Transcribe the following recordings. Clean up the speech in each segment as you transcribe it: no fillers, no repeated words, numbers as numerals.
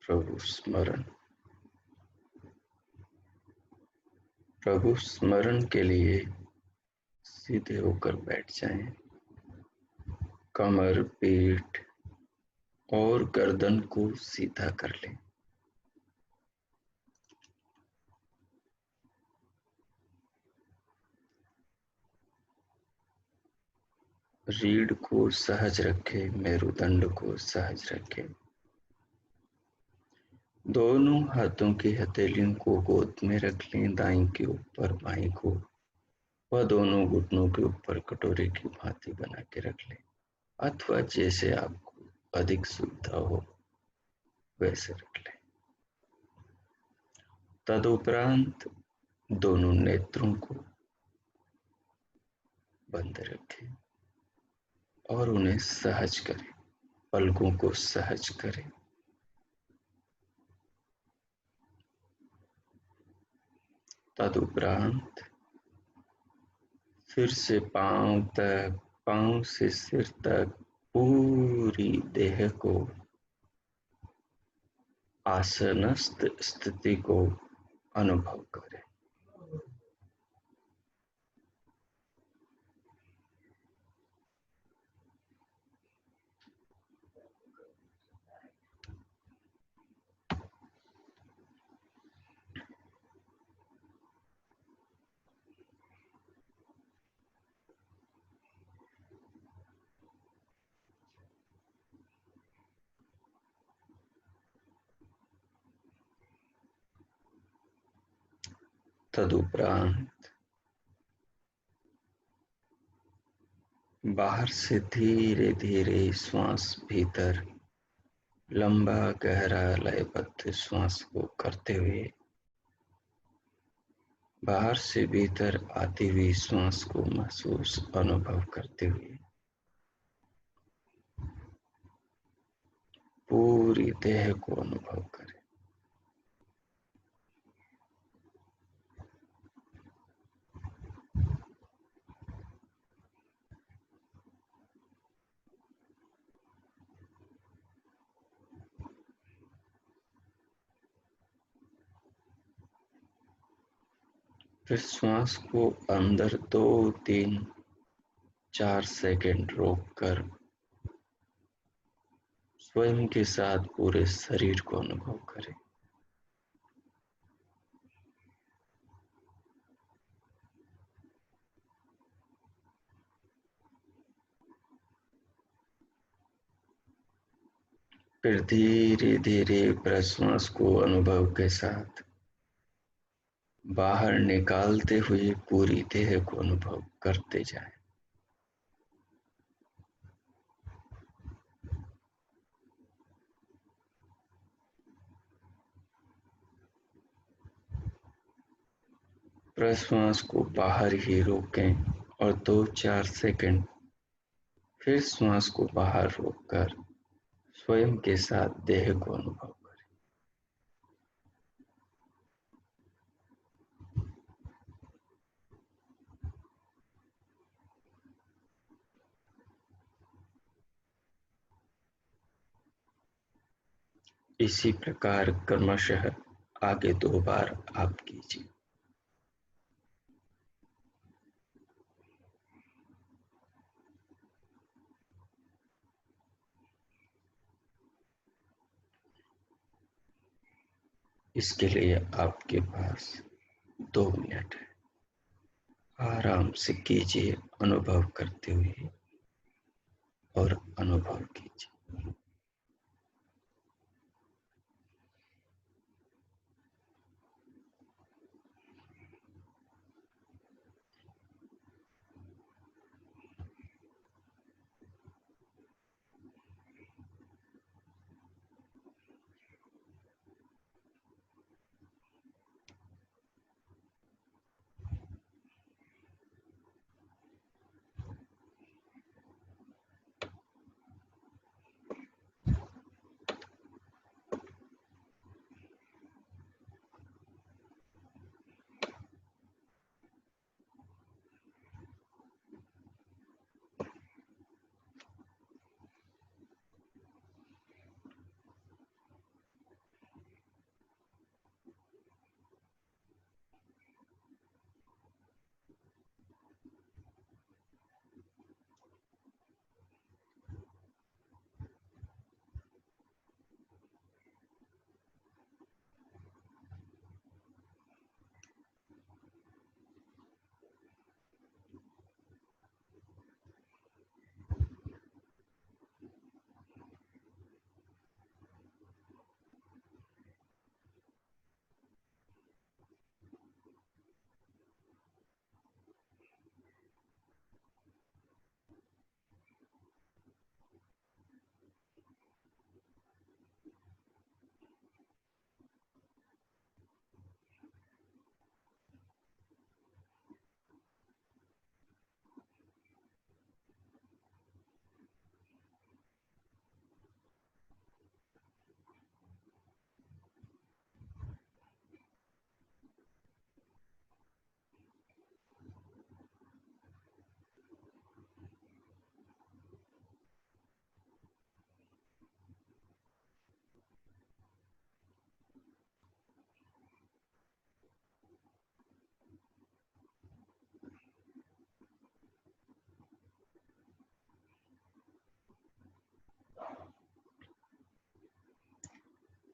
प्रभु स्मरण। प्रभु स्मरण के लिए सीधे होकर बैठ जाएं। कमर, पीठ और गर्दन को सीधा कर लें। रीढ़ को सहज रखें, मेरुदंड को सहज रखें। दोनों हाथों की हथेलियों को गोद में रख लें, दाईं के ऊपर बाईं को, व दोनों घुटनों के ऊपर कटोरे की भांति बना के रख लें, अथवा जैसे आपको अधिक सुविधा हो वैसे रख लें। तदुपरांत दोनों नेत्रों को बंद रखें और उन्हें सहज करें, पलकों को सहज करें। तदुपरांत सिर से पांव तक, पांव से सिर तक पूरी देह को आसनस्थ स्थिति को अनुभव करें। तदुपरांत बाहर से धीरे धीरे श्वास भीतर लंबा गहरा लयबद्ध श्वास को करते हुए बाहर से भीतर आती हुई श्वास को महसूस अनुभव करते हुए पूरी देह को अनुभव करें। फिर श्वास को अंदर 2, 3, 4 सेकंड रोककर स्वयं के साथ पूरे शरीर को अनुभव करें। फिर धीरे धीरे प्रश्वास को अनुभव के साथ बाहर निकालते हुए पूरी देह को अनुभव करते जाएं। प्रश्वास को बाहर ही रोकें और 2-4 सेकंड फिर श्वास को बाहर रोककर स्वयं के साथ देह को अनुभव करें। इसी प्रकार क्रमशः आगे 2 बार आप कीजिए। इसके लिए आपके पास 2 मिनट है। आराम से कीजिए, अनुभव करते हुए और अनुभव कीजिए।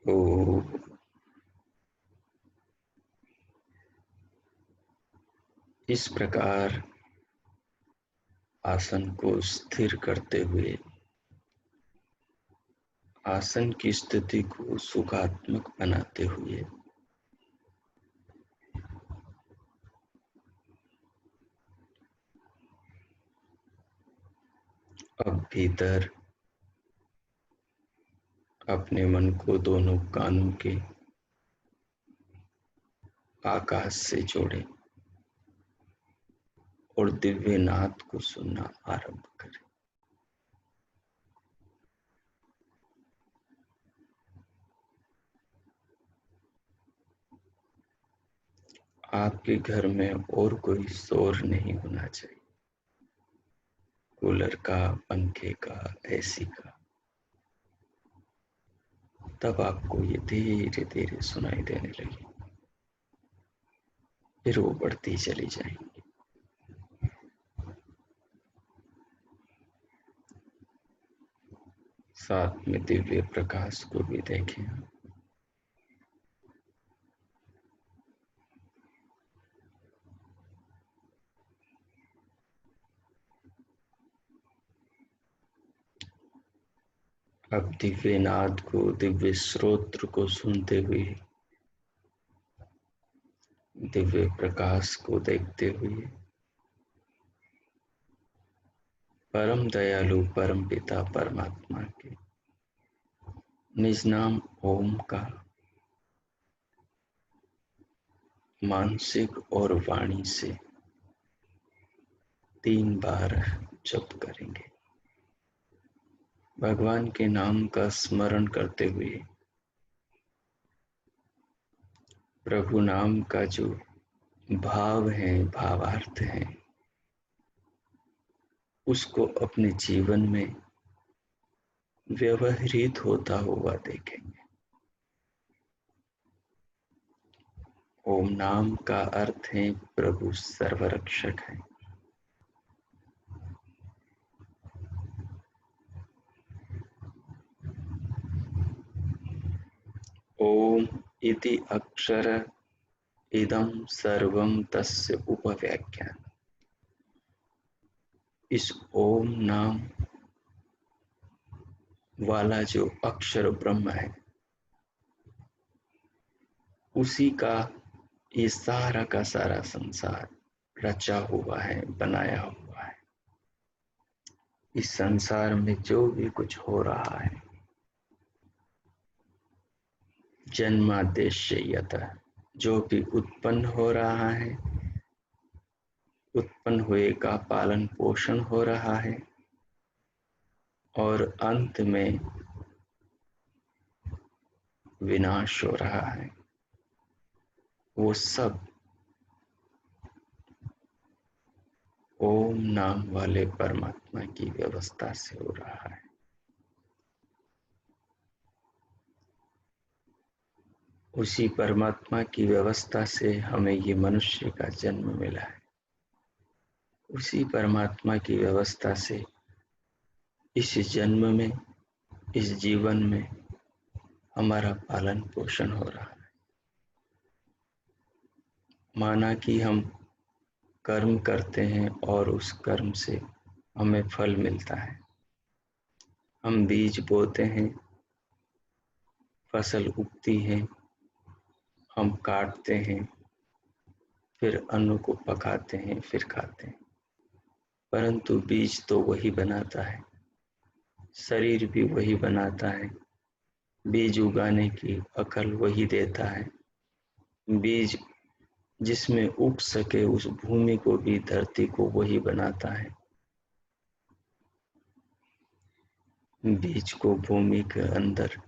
ओ इस प्रकार आसन को स्थिर करते हुए, आसन की स्थिति को सुखात्मक बनाते हुए अब भीतर अपने मन को दोनों कानों के आकाश से जोड़ें और दिव्य नाद को सुनना आरंभ करें। आपके घर में और कोई शोर नहीं होना चाहिए, कूलर का, पंखे का, एसी का। तब आपको ये धीरे धीरे सुनाई देने लगी, फिर वो बढ़ती चली जाएंगी। साथ में दिव्य प्रकाश को भी देखें। अब दिव्य नाद को, दिव्य स्रोत्र को सुनते हुए, दिव्य प्रकाश को देखते हुए, परम दयालु परम पिता परमात्मा के निज नाम ओम का मानसिक और वाणी से 3 बार जप करेंगे। भगवान के नाम का स्मरण करते हुए प्रभु नाम का जो भाव है, भावार्थ है, उसको अपने जीवन में व्यवहृत होता हुआ देखेंगे। ओम नाम का अर्थ है प्रभु सर्वरक्षक है। ओम इति अक्षर इदं सर्वं तस्य उपव्याख्यान। इस ओम नाम वाला जो अक्षर ब्रह्म है, उसी का ये सारा का सारा संसार रचा हुआ है, बनाया हुआ है। इस संसार में जो भी कुछ हो रहा है, जन्माद्यस्य जो भी उत्पन्न हो रहा है, उत्पन्न हुए का पालन पोषण हो रहा है और अंत में विनाश हो रहा है, वो सब ओम नाम वाले परमात्मा की व्यवस्था से हो रहा है। उसी परमात्मा की व्यवस्था से हमें ये मनुष्य का जन्म मिला है। उसी परमात्मा की व्यवस्था से इस जन्म में, इस जीवन में हमारा पालन पोषण हो रहा है। माना कि हम कर्म करते हैं और उस कर्म से हमें फल मिलता है। हम बीज बोते हैं, फसल उगती है, हम काटते हैं, फिर अन्न को पकाते हैं, फिर खाते हैं। परंतु बीज तो वही बनाता है, शरीर भी वही बनाता है, बीज उगाने की अकल वही देता है। बीज जिसमें उग सके उस भूमि को भी, धरती को वही बनाता है। बीज को भूमि के अंदर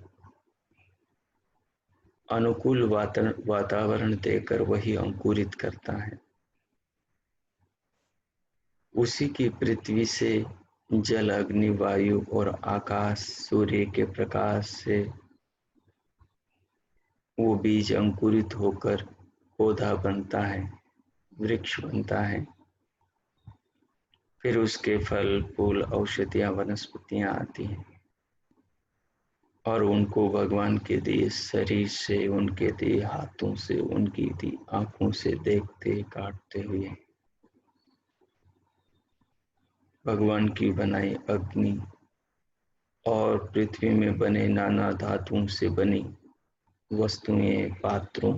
अनुकूल वातावरण देकर वही अंकुरित करता है। उसी की पृथ्वी से जल, अग्नि, वायु और आकाश, सूर्य के प्रकाश से वो बीज अंकुरित होकर पौधा बनता है, वृक्ष बनता है। फिर उसके फल, फूल, औषधियां, वनस्पतियां आती हैं। और उनको भगवान के दिए शरीर से, उनके दिए हाथों से, उनकी दी आंखों से देखते काटते हुए भगवान की बनाई अग्नि और पृथ्वी में बने नाना धातुओं से बनी वस्तुएं, पात्रों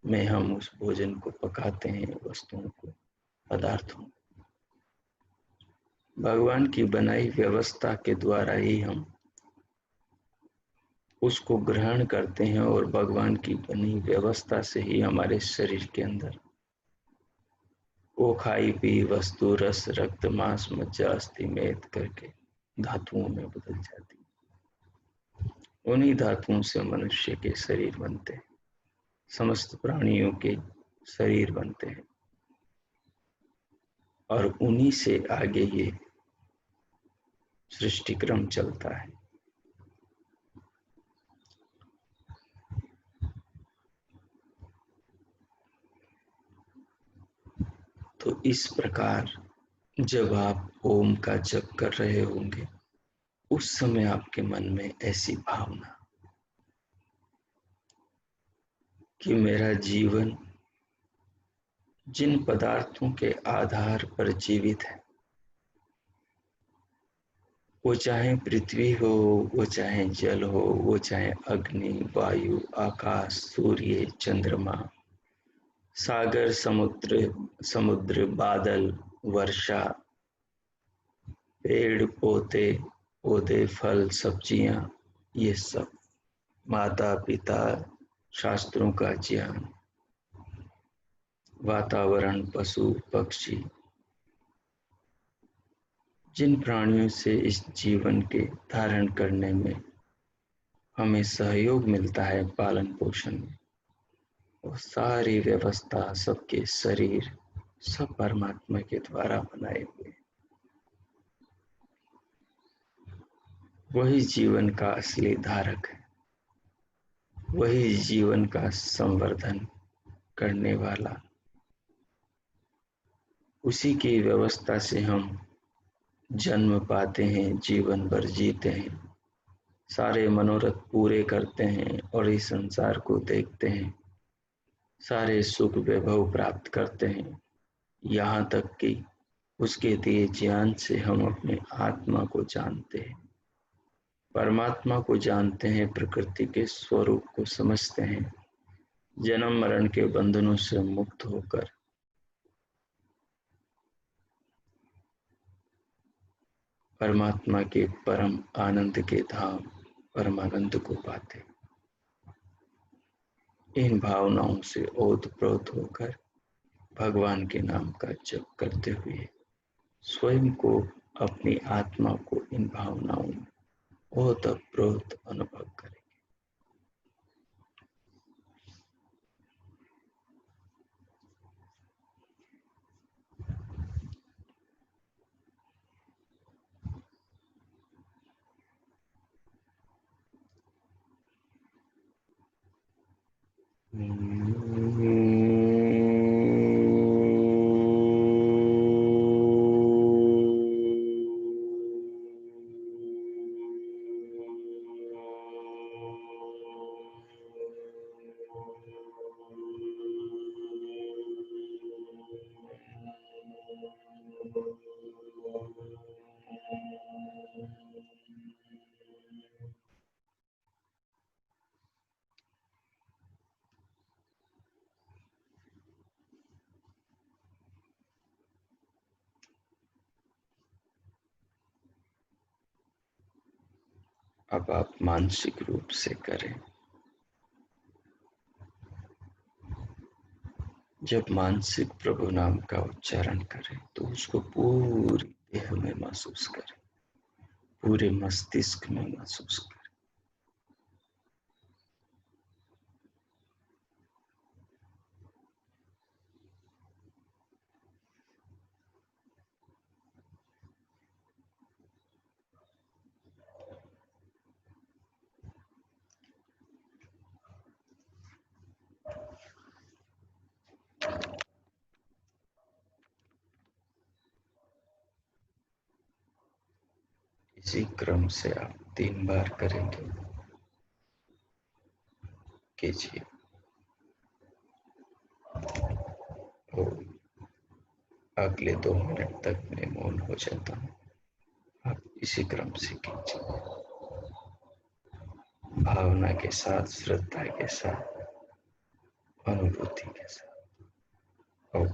में हम उस भोजन को पकाते हैं, वस्तुओं को, पदार्थों। भगवान की बनाई व्यवस्था के द्वारा ही हम उसको ग्रहण करते हैं और भगवान की बनी व्यवस्था से ही हमारे शरीर के अंदर वो खाई पी वस्तु रस, रक्त, मांस, मज्जा, अस्थि, मेद करके धातुओं में बदल जाती। उन्हीं धातुओं से मनुष्य के शरीर बनते हैं, समस्त प्राणियों के शरीर बनते हैं और उन्हीं से आगे ये सृष्टि क्रम चलता है। तो इस प्रकार जब आप ओम का जप कर रहे होंगे, उस समय आपके मन में ऐसी भावना कि मेरा जीवन जिन पदार्थों के आधार पर जीवित है, वो चाहे पृथ्वी हो, वो चाहे जल हो, वो चाहे अग्नि, वायु, आकाश, सूर्य, चंद्रमा, सागर, समुद्र, बादल, वर्षा, पेड़ पौधे, फल, सब्जियां, ये सब, माता पिता, शास्त्रों का ज्ञान, वातावरण, पशु पक्षी, जिन प्राणियों से इस जीवन के धारण करने में हमें सहयोग मिलता है, पालन पोषण में, वो सारी व्यवस्था, सबके शरीर, सब परमात्मा के द्वारा बनाए हुए। वही जीवन का असली धारक है, वही जीवन का संवर्धन करने वाला। उसी की व्यवस्था से हम जन्म पाते हैं, जीवन भर जीते हैं, सारे मनोरथ पूरे करते हैं और इस संसार को देखते हैं, सारे सुख वैभव प्राप्त करते हैं, यहाँ तक कि उसके दिए ज्ञान से हम अपने आत्मा को जानते हैं, परमात्मा को जानते हैं, प्रकृति के स्वरूप को समझते हैं, जन्म मरण के बंधनों से मुक्त होकर परमात्मा के परम आनंद के धाम परमानंद को पाते। इन भावनाओं से ओतप्रोत होकर भगवान के नाम का जप करते हुए स्वयं को, अपनी आत्मा को इन भावनाओं में ओतप्रोत अनुभव करें। अब आप मानसिक रूप से करें। जब मानसिक प्रभु नाम का उच्चारण करें तो उसको पूरी देह में महसूस करें, पूरे मस्तिष्क में महसूस करें। इसी क्रम से आप 3 बार करेंगे। कीजिए। और अगले 2 मिनट तक मैं मौन हो जाता हूँ। आप इसी क्रम से कीजिए, भावना के साथ, श्रद्धा के साथ, अनुभूति के साथ। और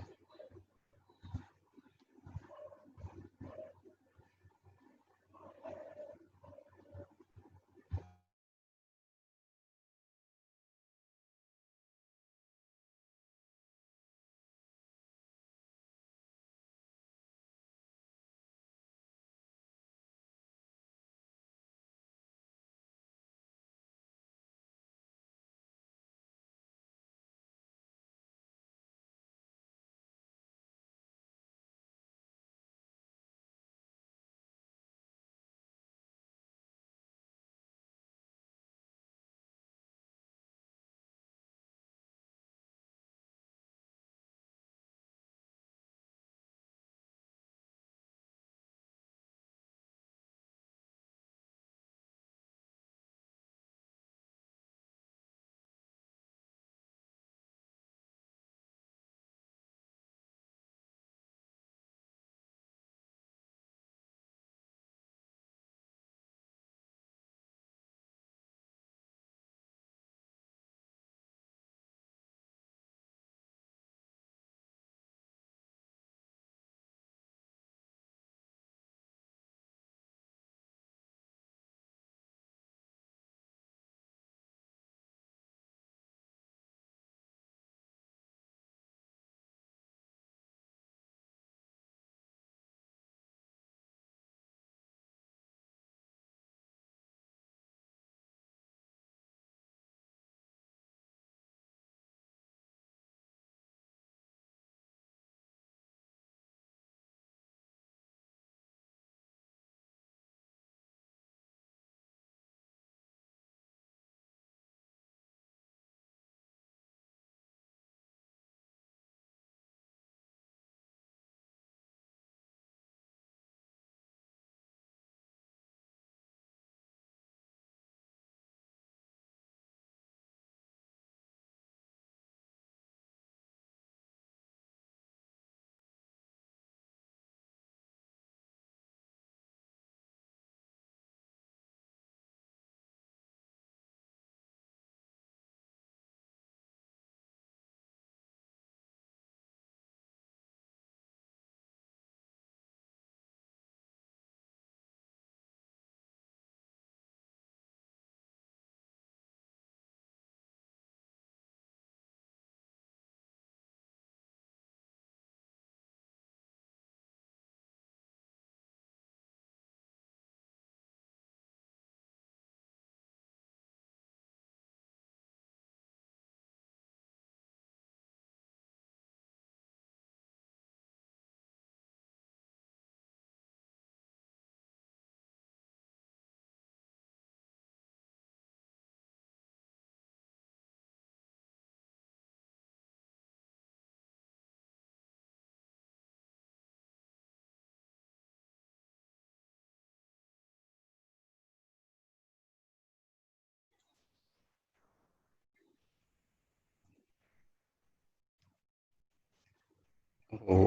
वो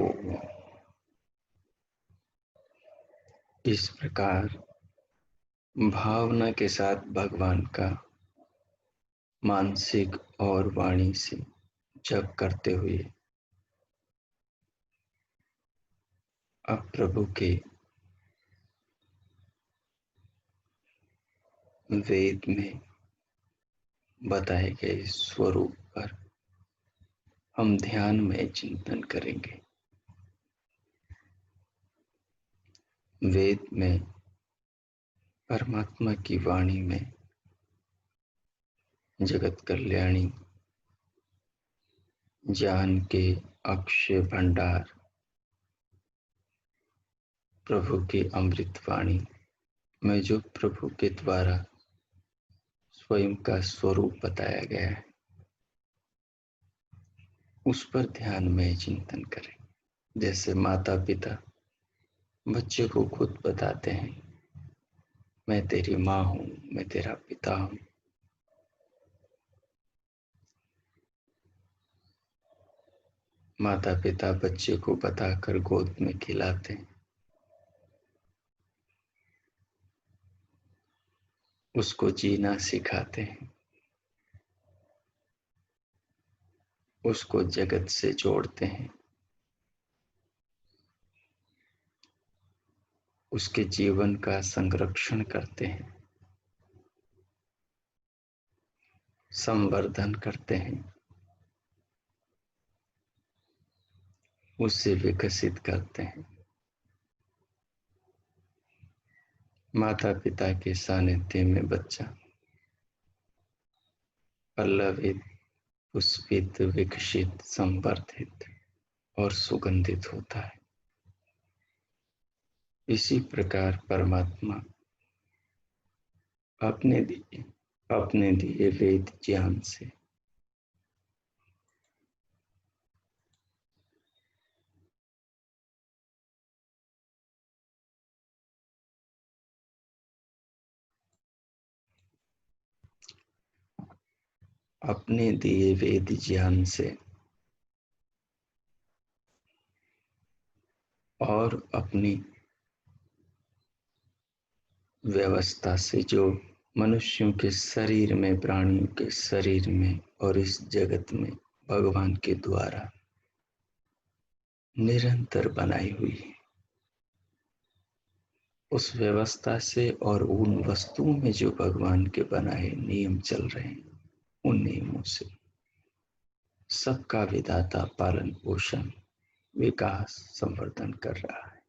इस प्रकार भावना के साथ भगवान का मानसिक और वाणी से जप करते हुए अब प्रभु के वेद में बताए गए स्वरूप पर हम ध्यान में चिंतन करेंगे। वेद में परमात्मा की वाणी में जगत कल्याणी, ज्ञान के अक्षय भंडार, प्रभु की अमृत वाणी में जो प्रभु के द्वारा स्वयं का स्वरूप बताया गया है, उस पर ध्यान में चिंतन करें। जैसे माता पिता बच्चे को खुद बताते हैं, मैं तेरी माँ हूँ, मैं तेरा पिता हूँ। माता पिता बच्चे को बताकर गोद में खिलाते हैं, उसको जीना सिखाते हैं, उसको जगत से जोड़ते हैं, उसके जीवन का संरक्षण करते हैं, संवर्धन करते हैं, उसे विकसित करते हैं। माता पिता के सानिध्य में बच्चा पल्लवित, पुष्पित, विकसित, संवर्धित और सुगंधित होता है। इसी प्रकार परमात्मा अपने दिए वेद ज्ञान से अपने दिए वेद ज्ञान से और अपनी व्यवस्था से जो मनुष्यों के शरीर में, प्राणियों के शरीर में और इस जगत में भगवान के द्वारा निरंतर बनाई हुई है, उस व्यवस्था से और उन वस्तुओं में जो भगवान के बनाए नियम चल रहे हैं, उन नियमों से सबका विधाता पालन पोषण विकास संवर्धन कर रहा है।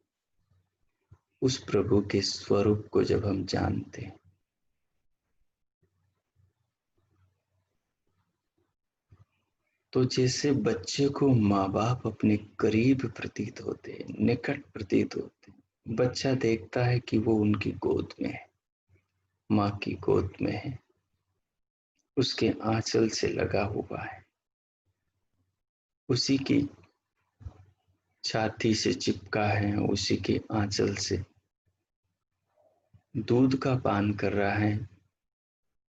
उस प्रभु के स्वरूप को जब हम जानते हैं तो जैसे बच्चे को माँ बाप अपने करीब प्रतीत होते हैं, निकट प्रतीत होते हैं। बच्चा देखता है कि वो उनकी गोद में है, माँ की गोद में है, उसके आंचल से लगा हुआ है, उसी की छाती से चिपका है, उसी के आंचल से दूध का पान कर रहा है,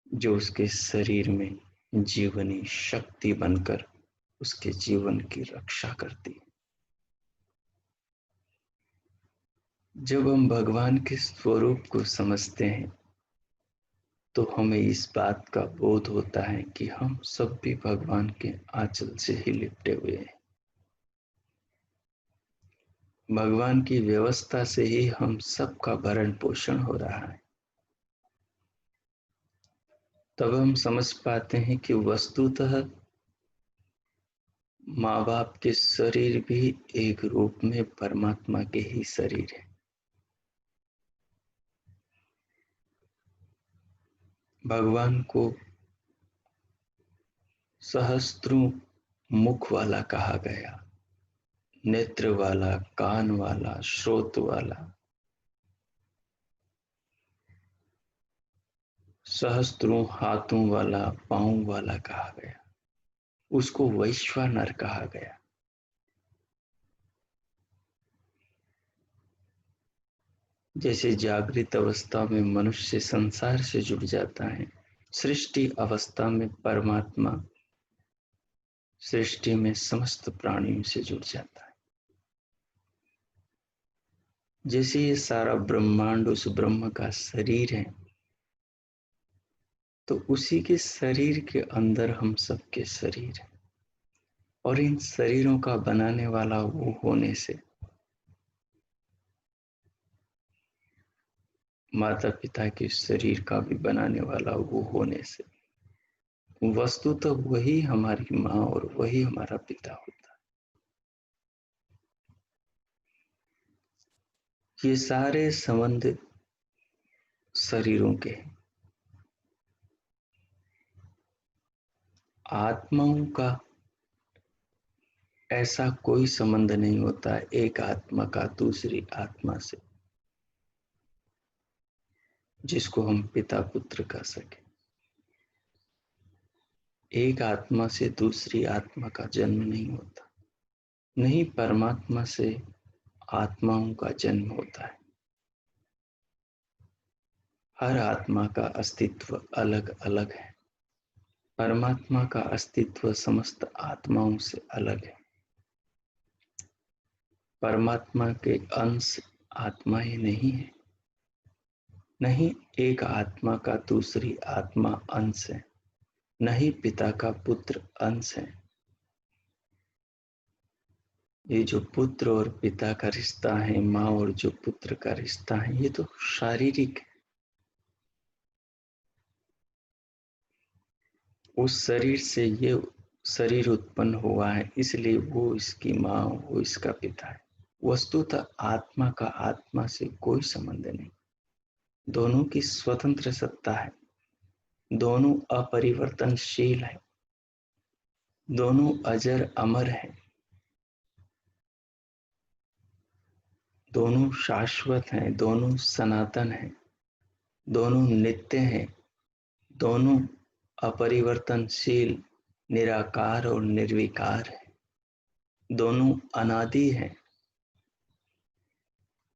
जो उसके शरीर में जीवनी शक्ति बनकर उसके जीवन की रक्षा करती है। जब हम भगवान के स्वरूप को समझते हैं तो हमें इस बात का बोध होता है कि हम सब भी भगवान के आंचल से ही लिपटे हुए हैं। भगवान की व्यवस्था से ही हम सबका भरण पोषण हो रहा है। तब हम समझ पाते हैं कि वस्तुतः माँ बाप के शरीर भी एक रूप में परमात्मा के ही शरीर है। भगवान को सहस्त्रों मुख वाला कहा गया, नेत्र वाला, कान वाला, श्रोत वाला, सहस्त्रों हाथों वाला, पांव वाला कहा गया। उसको वैश्वानर कहा गया। जैसे जागृत अवस्था में मनुष्य संसार से जुड़ जाता है, सृष्टि अवस्था में परमात्मा सृष्टि में समस्त प्राणियों से जुड़ जाता है। जैसे ये सारा ब्रह्मांड उस ब्रह्म का शरीर है, तो उसी के शरीर के अंदर हम सबके शरीर हैं, और इन शरीरों का बनाने वाला वो होने से, माता पिता के शरीर का भी बनाने वाला वो होने से, वस्तु तो वही हमारी माँ और वही हमारा पिता होता है। ये सारे संबंध शरीरों के हैं। आत्माओं का ऐसा कोई संबंध नहीं होता एक आत्मा का दूसरी आत्मा से, जिसको हम पिता पुत्र कह सके। एक आत्मा से दूसरी आत्मा का जन्म नहीं होता, नहीं परमात्मा से आत्माओं का जन्म होता है। हर आत्मा का अस्तित्व अलग अलग है। परमात्मा का अस्तित्व समस्त आत्माओं से अलग है। परमात्मा के अंश आत्मा ही नहीं है। नहीं एक आत्मा का दूसरी आत्मा अंश है, नहीं पिता का पुत्र अंश है। ये जो पुत्र और पिता का रिश्ता है, माँ और जो पुत्र का रिश्ता है, ये तो शारीरिक है। उस शरीर से ये शरीर उत्पन्न हुआ है, इसलिए वो इसकी माँ, वो इसका पिता है। वस्तुतः आत्मा का आत्मा से कोई संबंध नहीं। दोनों की स्वतंत्र सत्ता है, दोनों अपरिवर्तनशील है, दोनों अजर अमर है, दोनों शाश्वत हैं, दोनों सनातन हैं, दोनों नित्य हैं, दोनों अपरिवर्तनशील, निराकार और निर्विकार है, दोनों अनादि हैं,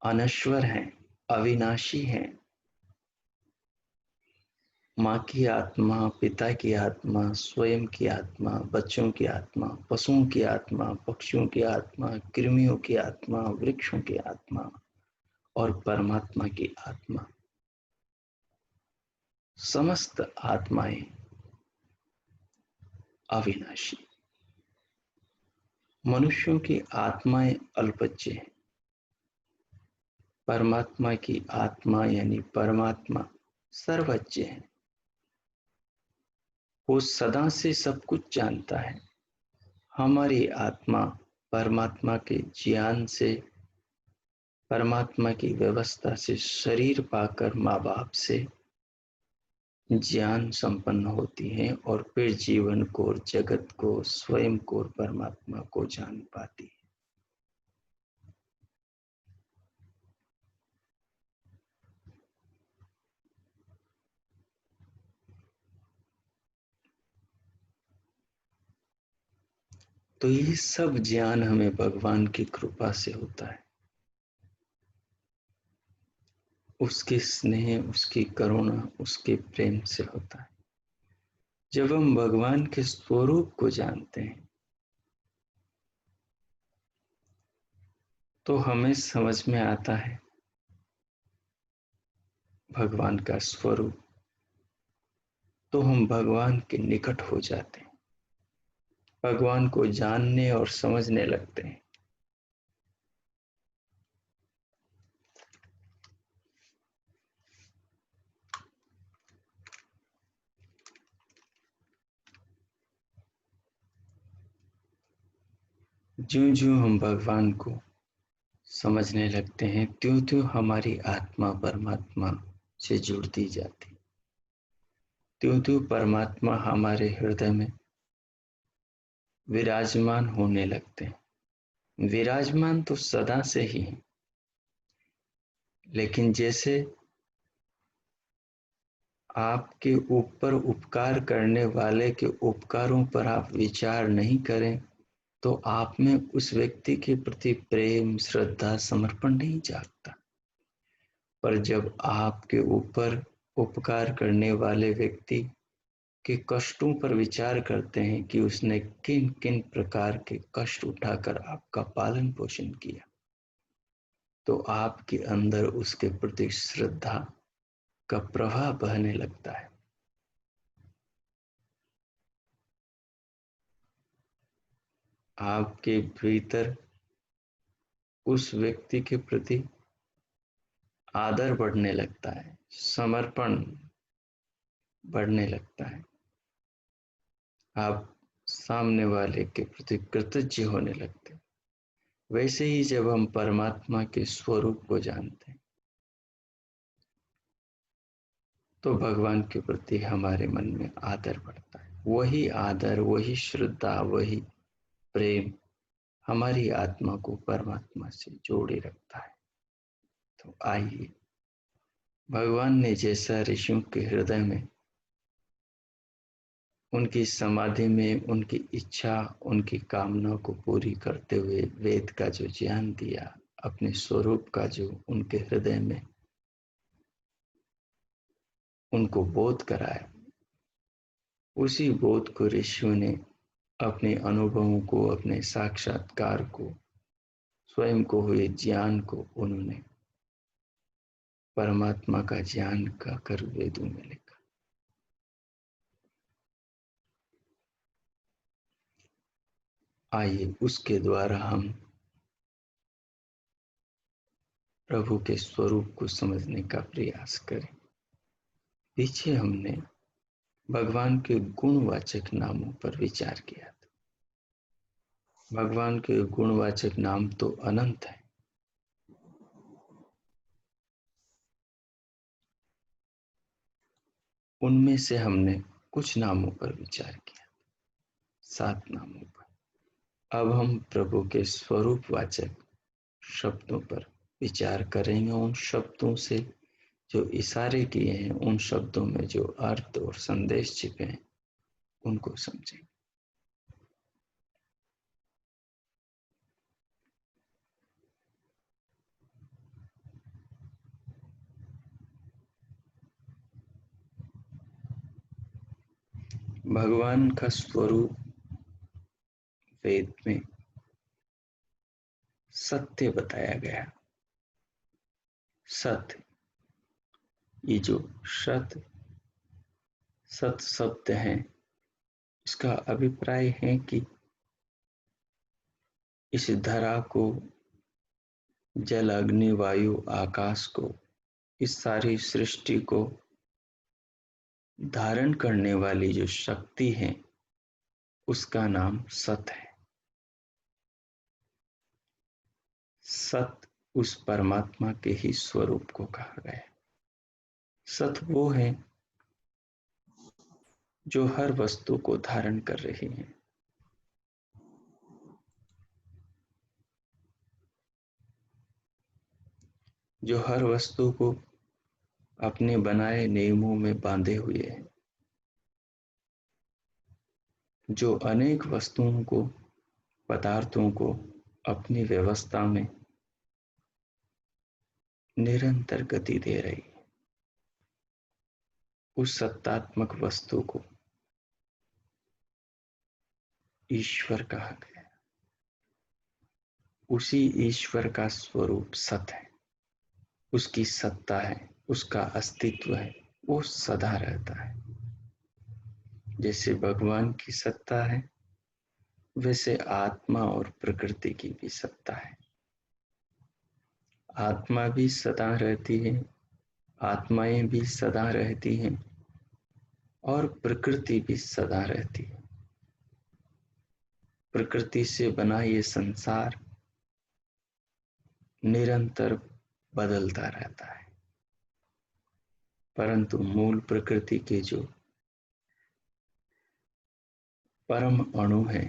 अनश्वर हैं, अविनाशी हैं। माँ की आत्मा, पिता की आत्मा, स्वयं की आत्मा, बच्चों की आत्मा, पशुओं की आत्मा, पक्षियों की आत्मा, कृमियों की आत्मा, वृक्षों की आत्मा और परमात्मा की आत्मा, समस्त आत्माएं अविनाशी। मनुष्यों की आत्माएं अल्पज्य हैं, परमात्मा की आत्मा यानी परमात्मा सर्वज्ञ है। वो सदा से सब कुछ जानता है। हमारी आत्मा परमात्मा के ज्ञान से, परमात्मा की व्यवस्था से शरीर पाकर माँ बाप से ज्ञान संपन्न होती है और फिर जीवन को और जगत को, स्वयं को और परमात्मा को जान पाती है। तो ये सब ज्ञान हमें भगवान की कृपा से होता है, उसके स्नेह, उसकी करुणा, उसके प्रेम से होता है। जब हम भगवान के स्वरूप को जानते हैं तो हमें समझ में आता है भगवान का स्वरूप, तो हम भगवान के निकट हो जाते हैं, भगवान को जानने और समझने लगते हैं। ज्यों ज्यों हम भगवान को समझने लगते हैं, त्यों त्यों हमारी आत्मा परमात्मा से जुड़ती जाती, त्यों त्यों परमात्मा हमारे हृदय में विराजमान होने लगते हैं। विराजमान तो सदा से ही है, लेकिन जैसे आपके ऊपर उपकार करने वाले के उपकारों पर आप विचार नहीं करें तो आप में उस व्यक्ति के प्रति प्रेम, श्रद्धा, समर्पण नहीं जागता। पर जब आपके ऊपर उपकार करने वाले व्यक्ति के कष्टों पर विचार करते हैं कि उसने किन किन प्रकार के कष्ट उठाकर आपका पालन पोषण किया, तो आपके अंदर उसके प्रति श्रद्धा का प्रवाह बहने लगता है। आपके भीतर उस व्यक्ति के प्रति आदर बढ़ने लगता है, समर्पण बढ़ने लगता है, आप सामने वाले के प्रति कृतज्ञ होने लगते हैं। वैसे ही जब हम परमात्मा के स्वरूप को जानते हैं तो भगवान के प्रति हमारे मन में आदर बढ़ता है। वही आदर, वही श्रद्धा, वही प्रेम हमारी आत्मा को परमात्मा से जोड़े रखता है। तो आइए, भगवान ने जैसा ऋषियों के हृदय में, उनकी समाधि में उनकी इच्छा, उनकी कामना को पूरी करते हुए वेद का जो ज्ञान दिया, अपने स्वरूप का जो उनके हृदय में उनको बोध कराया, उसी बोध को ऋषियों ने अपने अनुभवों को, अपने साक्षात्कार को स्वयं को हुए ज्ञान को उन्होंने परमात्मा का ज्ञान कहकर वेदों में लिखा। आइए उसके द्वारा हम प्रभु के स्वरूप को समझने का प्रयास करें। पीछे हमने भगवान के गुणवाचक नामों पर विचार किया था। भगवान के गुणवाचक नाम तो अनंत है। उनमें से हमने कुछ नामों पर विचार किया, 7 नामों पर। अब हम प्रभु के स्वरूपवाचक शब्दों पर विचार करेंगे। उन शब्दों से जो इशारे किए हैं, उन शब्दों में जो अर्थ और संदेश छिपे हैं, उनको समझेंगे। भगवान का स्वरूप वेद में सत्य बताया गया। सत्य, ये जो सत शब्द है, इसका अभिप्राय है कि इस धरा को, जल अग्नि वायु आकाश को, इस सारी सृष्टि को धारण करने वाली जो शक्ति है, उसका नाम सत है। सत उस परमात्मा के ही स्वरूप को कहा गया है। सत वो है जो हर वस्तु को धारण कर रही है। जो हर वस्तु को अपने बनाए नियमों में बांधे हुए है। जो अनेक वस्तुओं को, पदार्थों को अपनी व्यवस्था में निरंतर गति दे रही है। उस सत्तात्मक वस्तु को ईश्वर कहा गया। उसी ईश्वर का स्वरूप सत है, उसकी सत्ता है, उसका अस्तित्व है, वो सदा रहता है। जैसे भगवान की सत्ता है, वैसे आत्मा और प्रकृति की भी सत्ता है। आत्मा भी सदा रहती है, आत्माएं भी सदा रहती हैं, और प्रकृति भी सदा रहती है। प्रकृति से बना ये संसार निरंतर बदलता रहता है, परंतु मूल प्रकृति के जो परम अणु है,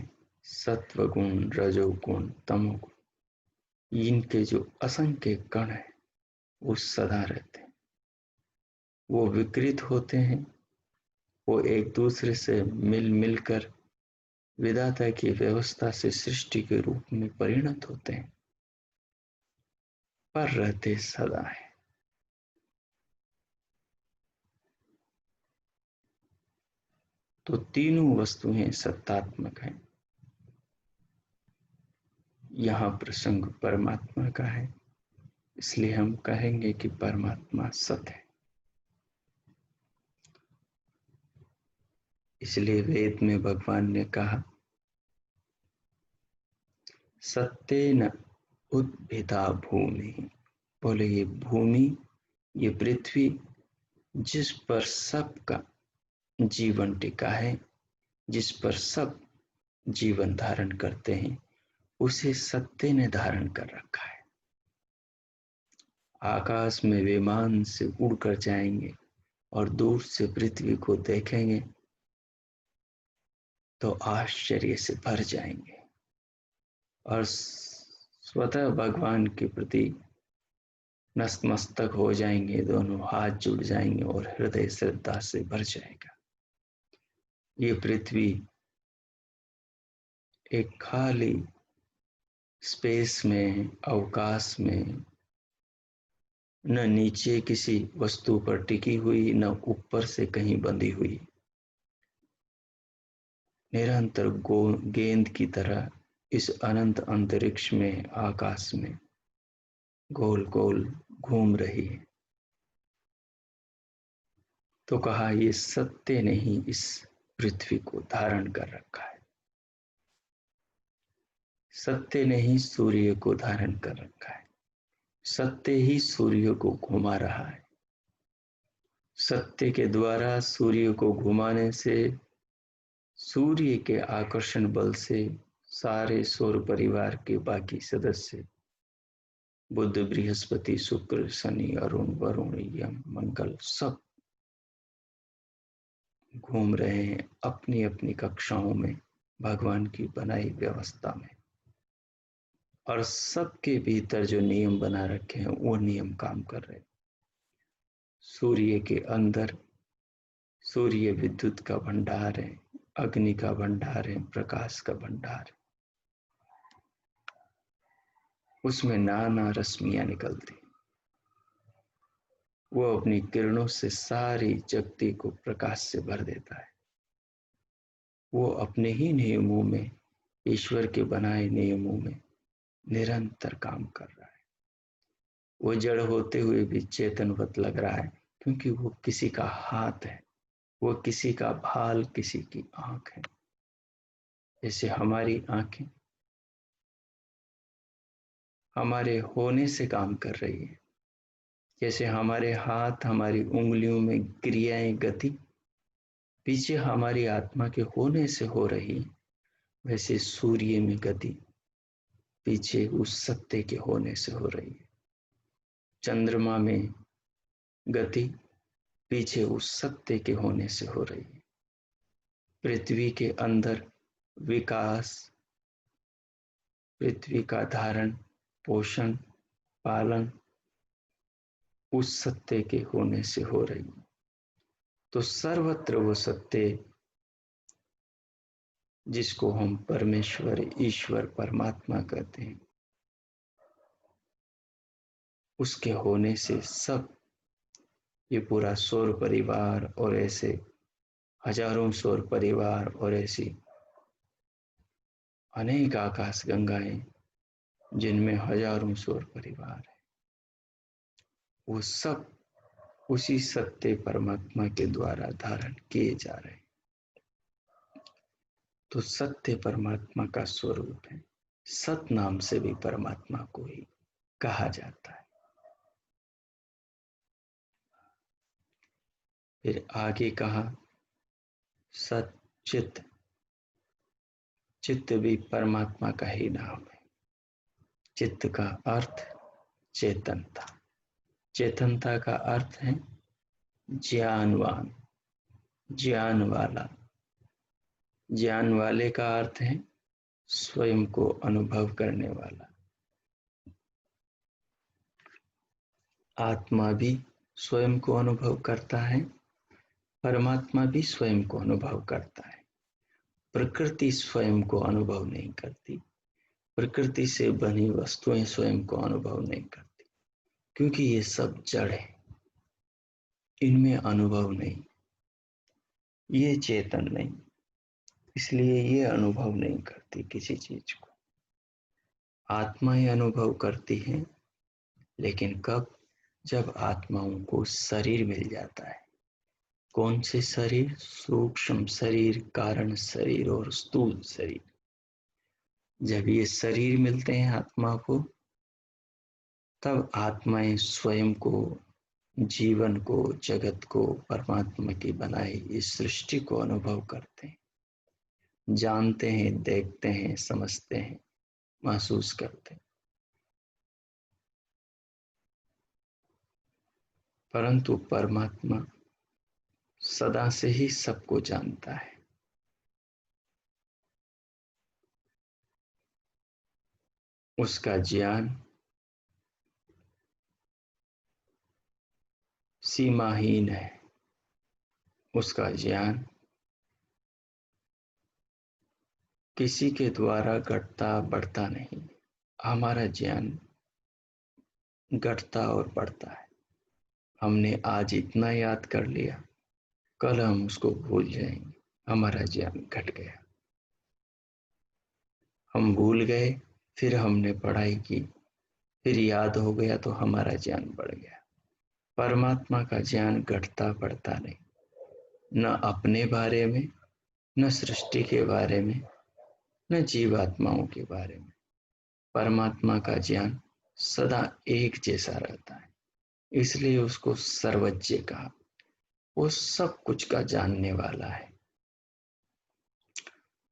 सत्व गुण, रजोगुण, तमोगुण, इनके जो असंख्य कण है, वो सदा रहते हैं। वो विकृत होते हैं, वो एक दूसरे से मिल मिलकर विधाता की व्यवस्था से सृष्टि के रूप में परिणत होते हैं, पर रहते सदा है। तो तीनों वस्तुएं सत्तात्मक हैं। यहां प्रसंग परमात्मा का है, इसलिए हम कहेंगे कि परमात्मा सत है। इसलिए वेद में भगवान ने कहा, सत्येन उद्भिदा भूमि। बोले ये भूमि, ये पृथ्वी, जिस पर सबका जीवन टिका है, जिस पर सब जीवन धारण करते हैं, उसे सत्य ने धारण कर रखा है। आकाश में विमान से उड़कर जाएंगे और दूर से पृथ्वी को देखेंगे तो आश्चर्य से भर जाएंगे और स्वतः भगवान के प्रति नतमस्तक हो जाएंगे, दोनों हाथ जुड़ जाएंगे और हृदय श्रद्धा से भर जाएगा। ये पृथ्वी एक खाली स्पेस में, अवकाश में, न नीचे किसी वस्तु पर टिकी हुई, न ऊपर से कहीं बंधी हुई, निरंतर गेंद की तरह इस अनंत अंतरिक्ष में, आकाश में गोल गोल घूम रही है। तो कहा, ये सत्य ने ही इस पृथ्वी को धारण कर रखा है, सत्य ने ही सूर्य को धारण कर रखा है, सत्य ही सूर्य को घुमा रहा है। सत्य के द्वारा सूर्य को घुमाने से, सूर्य के आकर्षण बल से सारे सौर परिवार के बाकी सदस्य बुध, बृहस्पति, शुक्र, शनि, अरुण, वरुण, यम, मंगल सब घूम रहे हैं अपनी अपनी कक्षाओं में, भगवान की बनाई व्यवस्था में। और सबके भीतर जो नियम बना रखे हैं वो नियम काम कर रहे हैं। सूर्य के अंदर सूर्य विद्युत का भंडार है, अग्नि का भंडार है, प्रकाश का भंडार है। उसमें नाना रश्मियां निकलती, वो अपनी किरणों से सारी जगती को प्रकाश से भर देता है। वो अपने ही नियमों में, ईश्वर के बनाए नियमों में निरंतर काम कर रहा है। वो जड़ होते हुए भी चेतनवत लग रहा है, क्योंकि वो किसी का हाथ है, वो किसी का भाल, किसी की आंख है। जैसे हमारी आंखें हमारे होने से काम कर रही है, जैसे हमारे हाथ, हमारी उंगलियों में क्रियाएं, गति पीछे हमारी आत्मा के होने से हो रही, वैसे सूर्य में गति पीछे उस सत्य के होने से हो रही है। चंद्रमा में गति पीछे उस सत्य के होने से हो रही है। पृथ्वी के अंदर विकास, पृथ्वी का धारण, पोषण, पालन उस सत्य के होने से हो रही है। तो सर्वत्र वो सत्य जिसको हम परमेश्वर, ईश्वर, परमात्मा कहते हैं, उसके होने से सब ये पूरा सौर परिवार और ऐसे हजारों सौर परिवार और ऐसी अनेक आकाश गंगाएं जिनमें हजारों सौर परिवार है, वो सब उसी सत्य परमात्मा के द्वारा धारण किए जा रहे हैं। तो सत्य परमात्मा का स्वरूप है। सत नाम से भी परमात्मा को ही कहा जाता है। फिर आगे कहा सत चित, चित्त भी परमात्मा का ही नाम है। चित्त का अर्थ चेतनता, चेतनता का अर्थ है ज्ञानवान, ज्ञान वाला। ज्ञान वाले का अर्थ है स्वयं को अनुभव करने वाला। आत्मा भी स्वयं को अनुभव करता है, परमात्मा भी स्वयं को अनुभव करता है। प्रकृति स्वयं को अनुभव नहीं करती, प्रकृति से बनी वस्तुएं स्वयं को अनुभव नहीं करती, क्योंकि ये सब जड़ है, इनमें अनुभव नहीं, ये चेतन नहीं, इसलिए ये अनुभव नहीं करती किसी चीज को। आत्माएं अनुभव करती हैं, लेकिन कब? जब आत्माओं को शरीर मिल जाता है। कौन से शरीर? सूक्ष्म शरीर, कारण शरीर और स्थूल शरीर। जब ये शरीर मिलते हैं आत्मा को, तब आत्माएं स्वयं को, जीवन को, जगत को, परमात्मा की बनाई इस सृष्टि को अनुभव करते हैं, जानते हैं, देखते हैं, समझते हैं, महसूस करते हैं। परंतु परमात्मा सदा से ही सबको जानता है। उसका ज्ञान सीमाहीन है, उसका ज्ञान किसी के द्वारा घटता बढ़ता नहीं। हमारा ज्ञान घटता और बढ़ता है। हमने आज इतना याद कर लिया, कल हम उसको भूल जाएंगे, हमारा ज्ञान घट गया। हम भूल गए, फिर हमने पढ़ाई की, फिर याद हो गया तो हमारा ज्ञान बढ़ गया। परमात्मा का ज्ञान घटता बढ़ता नहीं, न अपने बारे में, न सृष्टि के बारे में, न जीवात्माओं के बारे में। परमात्मा का ज्ञान सदा एक जैसा रहता है, इसलिए उसको सर्वज्ञ कहा। वो सब कुछ का जानने वाला है।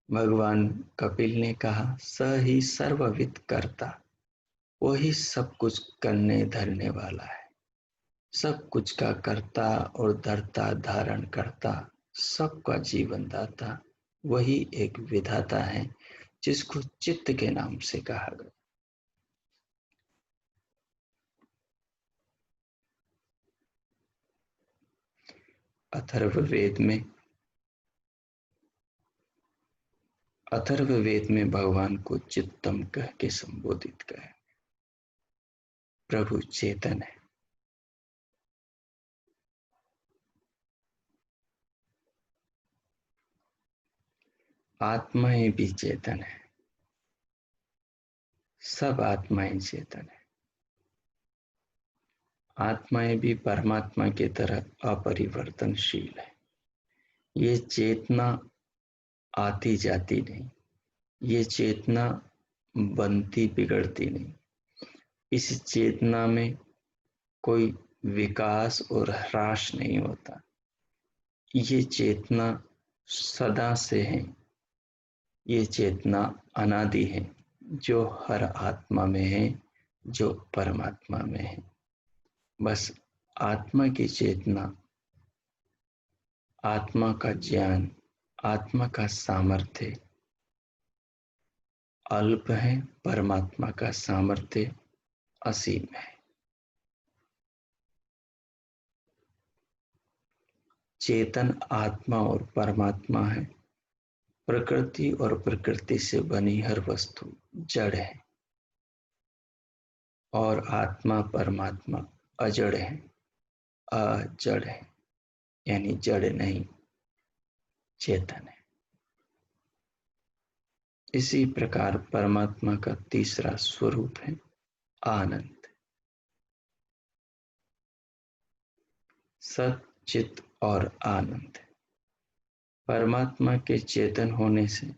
भगवान कपिल ने कहा, स ही सर्वविद कर्ता, वो ही सब कुछ करने धरने वाला है, सब कुछ का कर्ता और धर्ता धारण करता, सबका जीवन दाता, वही एक विधाता है जिसको चित्त के नाम से कहा गया। अथर्ववेद में भगवान को चित्तम कह के संबोधित किया। प्रभु चेतन है, आत्माएं भी चेतन है, सब आत्माएं चेतन है। आत्माएं भी परमात्मा की तरह अपरिवर्तनशील है। ये चेतना आती जाती नहीं, ये चेतना बनती बिगड़ती नहीं। इस चेतना में कोई विकास और ह्रास नहीं होता। ये चेतना सदा से है, ये चेतना अनादि है, जो हर आत्मा में है, जो परमात्मा में है। बस आत्मा की चेतना, आत्मा का ज्ञान, आत्मा का सामर्थ्य अल्प है, परमात्मा का सामर्थ्य असीम है। चेतन आत्मा और परमात्मा है। प्रकृति और प्रकृति से बनी हर वस्तु जड़ है और आत्मा परमात्मा अजड़ है, अजड़ है, यानी जड़ नहीं, चेतन है। इसी प्रकार परमात्मा का तीसरा स्वरूप है आनंद। सत, चित और आनंद। परमात्मा के चेतन होने से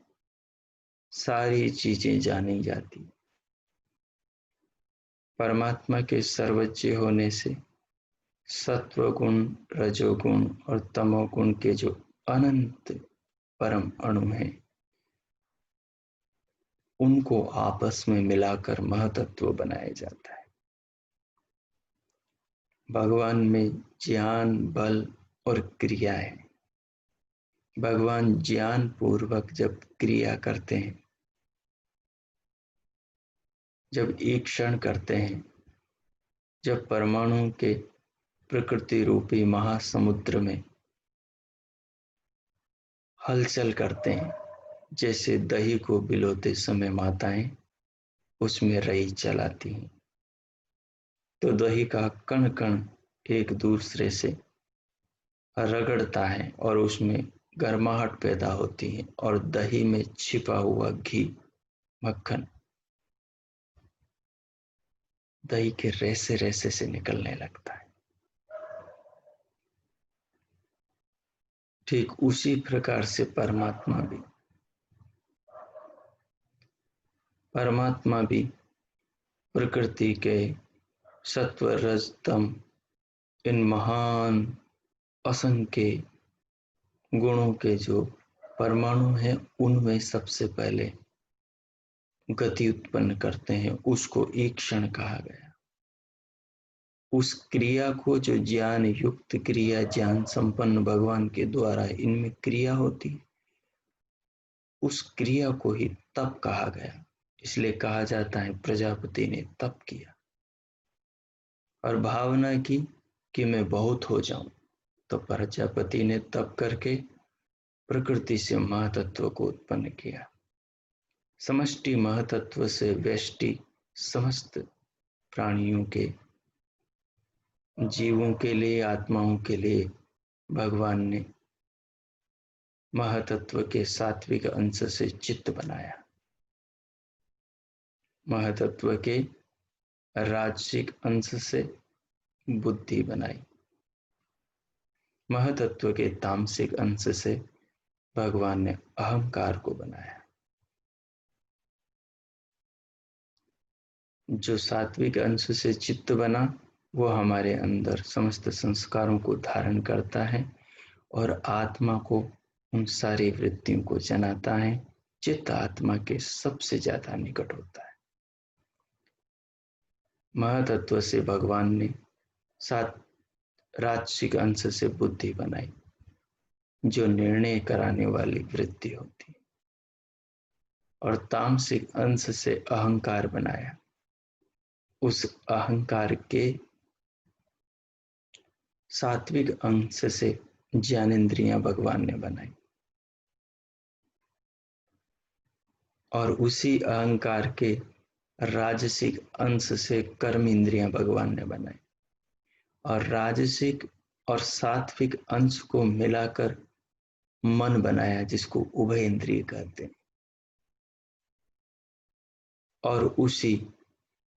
सारी चीजें जानी जाती। परमात्मा के सर्वोच्च होने से सत्वगुण, रजोगुण और तमोगुण के जो अनंत परम अणु हैं, उनको आपस में मिलाकर महतत्व बनाया जाता है। भगवान में ज्ञान, बल और क्रिया है। भगवान ज्ञान पूर्वक जब क्रिया करते हैं, जब ईक्षण करते हैं, जब परमाणु के प्रकृति रूपी महासमुद्र में हलचल करते हैं, जैसे दही को बिलोते समय माताएं उसमें रई चलाती हैं, तो दही का कण कण एक दूसरे से रगड़ता है और उसमें गर्माहट पैदा होती है और दही में छिपा हुआ घी, मक्खन दही के रेसे रेसे से निकलने लगता है। ठीक उसी प्रकार से परमात्मा भी प्रकृति के सत्व, रज, तम, इन महान असंख्य गुणों के जो परमाणु हैं, उनमें सबसे पहले गति उत्पन्न करते हैं। उसको ईक्षण कहा गया। उस क्रिया को, जो ज्ञान युक्त क्रिया, ज्ञान संपन्न भगवान के द्वारा इनमें क्रिया होती, उस क्रिया को ही तप कहा गया। इसलिए कहा जाता है प्रजापति ने तप किया और भावना की कि मैं बहुत हो जाऊं, तो प्रजापति ने तप करके प्रकृति से महातत्व को उत्पन्न किया। समष्टि महातत्व से व्यष्टि समस्त प्राणियों के, जीवों के लिए, आत्माओं के लिए भगवान ने महातत्व के सात्विक अंश से चित्त बनाया। महतत्व के राजसिक अंश से बुद्धि बनाई, महतत्व के तामसिक अंश से भगवान ने अहंकार को बनाया। जो सात्विक अंश से चित्त बना वो हमारे अंदर समस्त संस्कारों को धारण करता है और आत्मा को उन सारी वृत्तियों को जनाता है। चित्त आत्मा के सबसे ज्यादा निकट होता है। महतत्व से भगवान ने सात राजसिक अंश से बुद्धि बनाई, जो निर्णय कराने वाली वृत्ति होती है, और तामसिक अंश से अहंकार बनाया। उस अहंकार के सात्विक अंश से ज्ञानेंद्रियां भगवान ने बनाई, और उसी अहंकार के राजसिक अंश से कर्म इंद्रियां भगवान ने बनाई, और राजसिक और सात्विक अंश को मिलाकर मन बनाया, जिसको उभय इंद्रिय कहते हैं। और उसी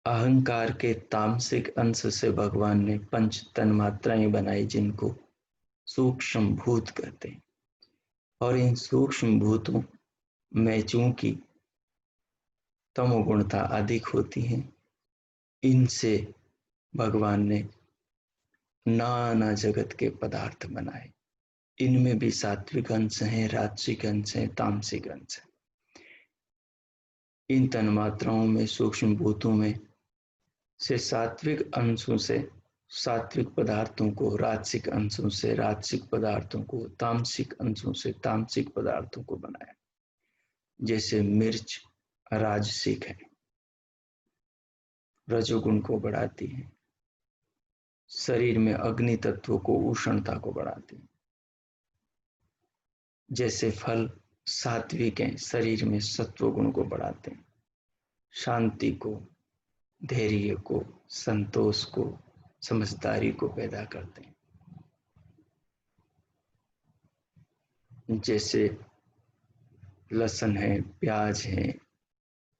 अहंकार के तामसिक अंश से भगवान ने पंच तन्मात्राएं बनाई, जिनको सूक्ष्म भूत कहते हैं। और इन सूक्ष्म भूतों में चूंकि तमोगुणता अधिक होती है, इनसे भगवान ने नाना जगत के पदार्थ बनाए। इनमें भी सात्विक अंश है, राजसिक अंश है, तामसिक अंश है। इन तन्मात्राओं में, सूक्ष्म भूतों में से सात्विक अंशों से सात्विक पदार्थों को, राजसिक अंशों से राजसिक पदार्थों को, तामसिक अंशों से तामसिक पदार्थों को बनाया। जैसे मिर्च राजसिक है, रजोगुण को बढ़ाती है, शरीर में अग्नि तत्व को, उष्णता को बढ़ाती है। जैसे फल सात्विक हैं, शरीर में सत्व गुण को बढ़ाते हैं, शांति को, धैर्य को, संतोष को, समझदारी को पैदा करते हैं। जैसे लहसुन है, प्याज है,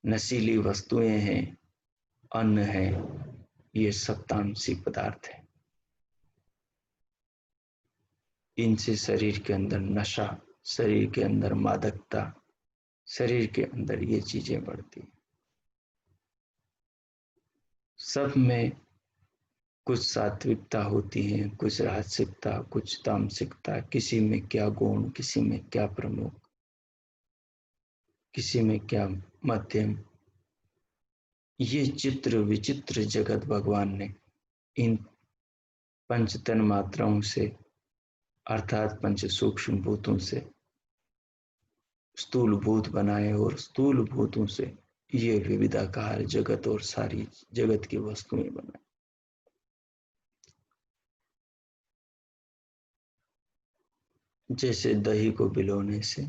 नशीली वस्तुएं हैं, अन्न है, ये सब तामसिक पदार्थ है। इनसे शरीर के अंदर नशा, शरीर के अंदर मादकता, शरीर के अंदर ये चीजें बढ़ती हैं। सब में कुछ सात्विकता होती है, कुछ राजसिकता, कुछ तामसिकता, किसी में क्या गुण, किसी में क्या प्रमुख, किसी में क्या मध्यम। ये चित्र विचित्र जगत भगवान ने इन पंच तन मात्राओं से, अर्थात पंच सूक्ष्म भूतों से स्थूल भूत बनाए, और स्थूल भूतों से ये विविधाकार जगत और सारी जगत की वस्तुएं बनाए। जैसे दही को भिगोने से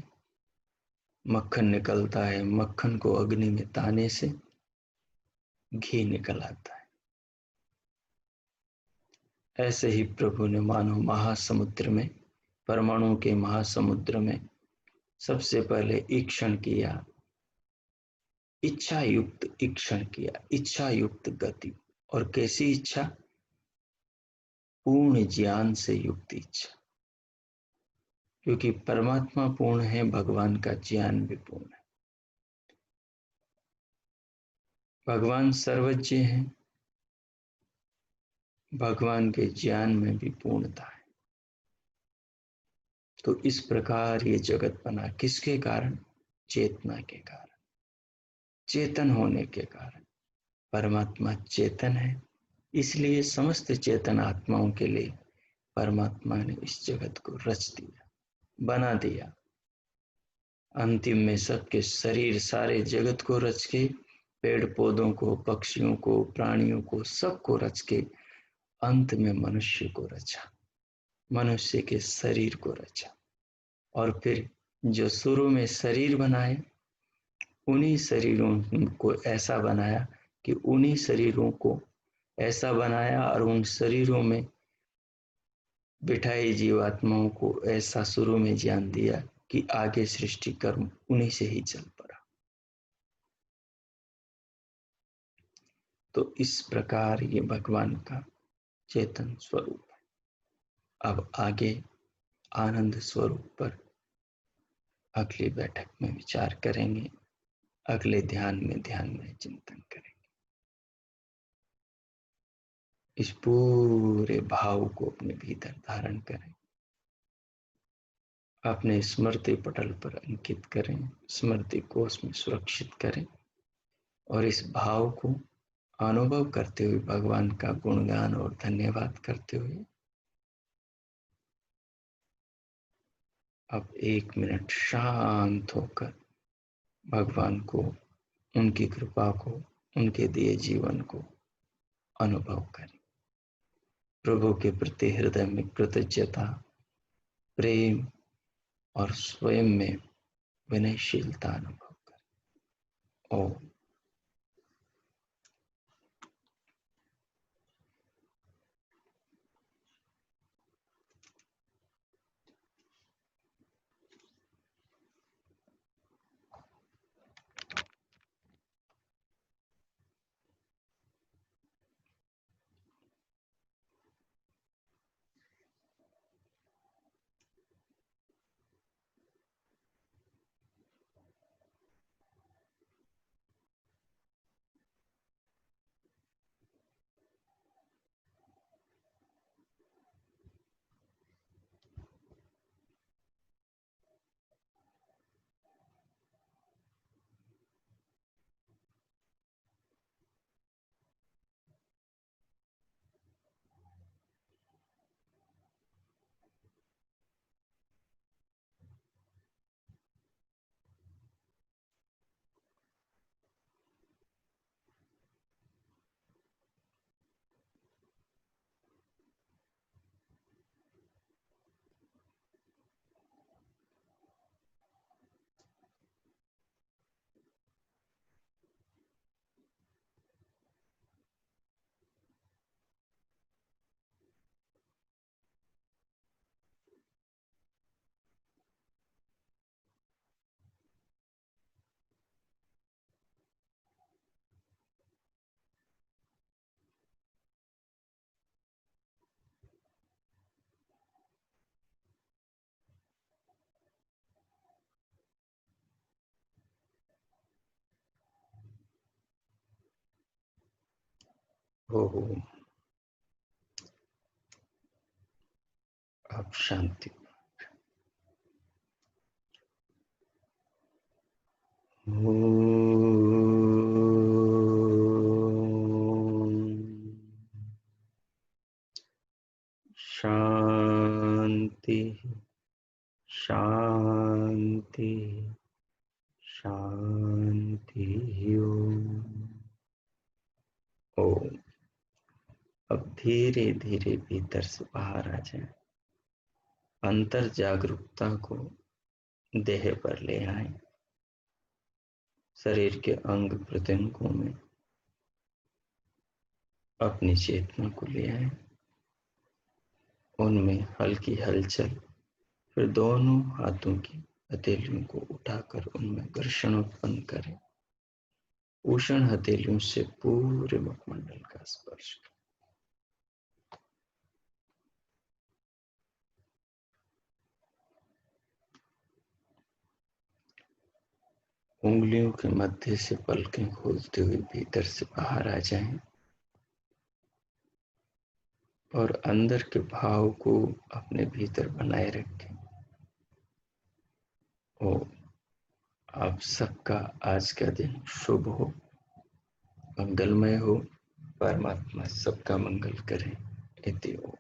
मक्खन निकलता है, मक्खन को अग्नि में ताने से घी निकल आता है। ऐसे ही प्रभु ने मानो महासमुद्र में, परमाणु के महासमुद्र में सबसे पहले ईक्षण किया, इच्छा युक्त ईक्षण किया, इच्छा युक्त गति। और कैसी इच्छा? पूर्ण ज्ञान से युक्त इच्छा, क्योंकि परमात्मा पूर्ण है, भगवान का ज्ञान भी पूर्ण है। भगवान सर्वज्ञ है, भगवान के ज्ञान में भी पूर्णता है। तो इस प्रकार ये जगत बना, किसके कारण? चेतना के कारण, चेतन होने के कारण। परमात्मा चेतन है, इसलिए समस्त चेतन आत्माओं के लिए परमात्मा ने इस जगत को रच दिया, बना दिया। अंतिम में सबके शरीर, सारे जगत को रच के, पेड़ पौधों को, पक्षियों को, प्राणियों को, सबको रच के अंत में मनुष्य को रचा, मनुष्य के शरीर को रचा। और फिर जो शुरू में शरीर बनाए, उन्हीं शरीरों को ऐसा बनाया कि उन्हीं शरीरों को ऐसा बनाया, और उन शरीरों में बिठाई जीवात्माओं को ऐसा शुरू में ज्ञान दिया कि आगे सृष्टि कर्म उन्हीं से ही चल पड़ा। तो इस प्रकार ये भगवान का चेतन स्वरूप है। अब आगे आनंद स्वरूप पर अगली बैठक में विचार करेंगे, अगले ध्यान में चिंतन करेंगे। इस पूरे भाव को अपने भीतर धारण करें, अपने स्मृति पटल पर अंकित करें, स्मृति कोश में सुरक्षित करें और इस भाव को अनुभव करते हुए भगवान का गुणगान और धन्यवाद करते हुए अब 1 मिनट शांत होकर भगवान को, उनकी कृपा को, उनके दिए जीवन को अनुभव करें। प्रभु के प्रति हृदय में कृतज्ञता, प्रेम और स्वयं में विनयशीलता अनुभव करें। ओम। ओम। अब शांति। शांति शांति शांति। ओम। अब धीरे धीरे भीतर से बाहर आ जाए, अंतर जागरूकता को देह पर ले आए, शरीर के अंग प्रत्यंगों में अपनी चेतना को ले आए, उनमें हल्की हलचल, फिर दोनों हाथों की हथेलियों को उठाकर उनमें घर्षण उत्पन्न करें। उष्ण हथेलियों से पूरे मुखमंडल का स्पर्श करें। उंगलियों के मध्य से पलकें खोलते हुए भीतर से बाहर आ जाएं और अंदर के भाव को अपने भीतर बनाए रखें। और आप सबका आज का दिन शुभ हो, मंगलमय हो। परमात्मा सबका मंगल करें। इति ओम।